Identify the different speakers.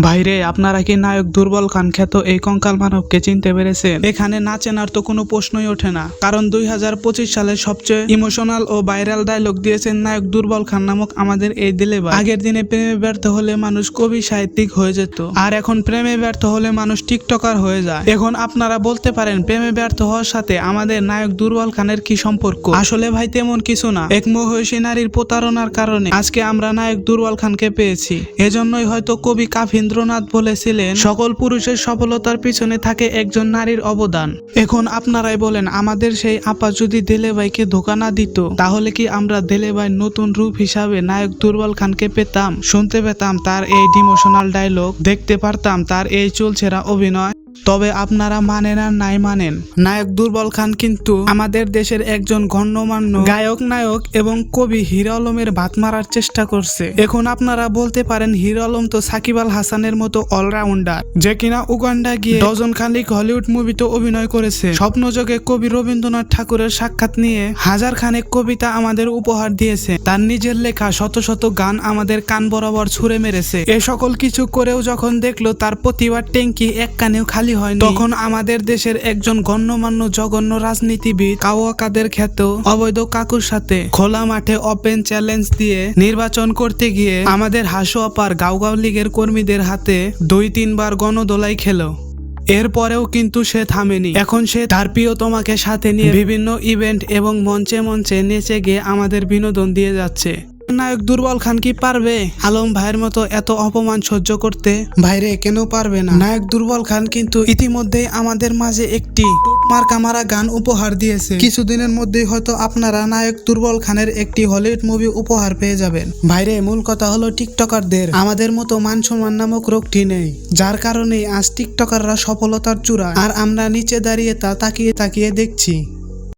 Speaker 1: ভাইরে, আপনারা কি নায়ক দুর্বল খান খ্যাত এই কঙ্কাল মানবকে চিনতে পেরেছেন? এখানে না চেনার তো কোনো প্রশ্নই ওঠে না, কারণ 2025 সালের সবচেয়ে ইমোশনাল ও ভাইরাল ডায়লগ দিয়েছেন নায়ক দুর্বল খান নামক আমাদের এই দিলে ভাই। আগের দিনে প্রেমে ব্যর্থ হলে মানুষ কবি সাহিত্যিক হয়ে যেত, আর এখন প্রেমে ব্যর্থ হলে মানুষ টিকটকার হয়ে যায়। এখন আপনারা বলতে পারেন প্রেমে ব্যর্থ হওয়ার সাথে আমাদের নায়ক দুর্বল খানের কি সম্পর্ক? আসলে ভাই তেমন কিছু না। এক মহিষী নারীর প্রতারণার কারণে আজকে আমরা নায়ক দুর্বল খানকে পেয়েছি। এজন্যই হয়তো কবি কাফিন্দ্রনাথ বলেছিলেন, সকল পুরুষের সফলতার পিছনে থাকে একজন নারীর অবদান। এখন আপনারাই বলেন, আমাদের সেই আপা যদি দেলে ভাইকে ধোঁকা না দিত, তাহলে কি আমরা দেলে ভাই নতুন রূপ হিসাবে নায়ক দুর্বল খানকে পেতাম, শুনতে পেতাম তার এই ডিমোশনাল ডায়লগ, দেখতে পারতাম তার এই চুলছেরা অভিনয়? তবে আপনারা মানেন আর নাই মানেন, নায়ক দুর্বল খান কিন্তু আমাদের দেশের একজন গণ্যমান্য গায়ক, নায়ক এবং কবি হিরো আলমের ভাত মারার চেষ্টা করছে। এখন আপনারা বলতে পারেন, হিরো আলম তো সাকিব আল হাসানের মতো অলরাউন্ডার, যে কিনা উগান্ডা গিয়ে ডজন খানিক হলিউড মুভিতে অভিনয় করেছে। স্বপ্নযোগে কবি রবীন্দ্রনাথ ঠাকুরের সাক্ষাৎ নিয়ে হাজার খানেক কবিতা আমাদের উপহার দিয়েছে। তার নিজের লেখা শত শত গান আমাদের কান বরাবর ছুঁড়ে মেরেছে। এ সকল কিছু করেও যখন দেখলো তার প্রতিবার ট্যাঙ্কি এক কানেও খালি হয়নি, তখন আমাদের দেশের একজন গণ্যমান্য জঘন্য রাজনীতিবিদ কাওয়া কাদের খ্যাত অবৈধ কাকুর সাথে খোলা মাঠে ওপেন চ্যালেঞ্জ দিয়ে নির্বাচন করতে গিয়ে আমাদের হাসু আপার গাঁও লীগের কর্মীদের হাতে 2-3 বার গণদোলাই খেলো। এরপরেও কিন্তু সে থামেনি। এখন সে তার প্রিয়তমাকে সাথে নিয়ে বিভিন্ন ইভেন্ট এবং মঞ্চে মঞ্চে নেচে গিয়ে আমাদের বিনোদন দিয়ে যাচ্ছে। নায়ক দুর্বল খান কি পারবে আলম ভাইয়ের মতো এত অপমান সহ্য করতে? ভাইরে, কেন পারবে না? নায়ক দুর্বল খান কিন্তু ইতিমধ্যেই আমাদের মাঝে একটি মার্কা মারা গান উপহার দিয়েছে। কিছুদিনের মধ্যেই হয়তো আপনারা নায়ক দুর্বল খানের একটি হলিউড মুভি উপহার পেয়ে যাবেন। ভাইরে, মূল কথা হলো টিকটকারদের আমাদের মতো মান সম্মান নামক রোগটি নেই, যার কারণে আজ টিকটকাররা সফলতার চূড়ায়, আর আমরা নিচে দাঁড়িয়ে তা তাকিয়ে তাকিয়ে দেখছি।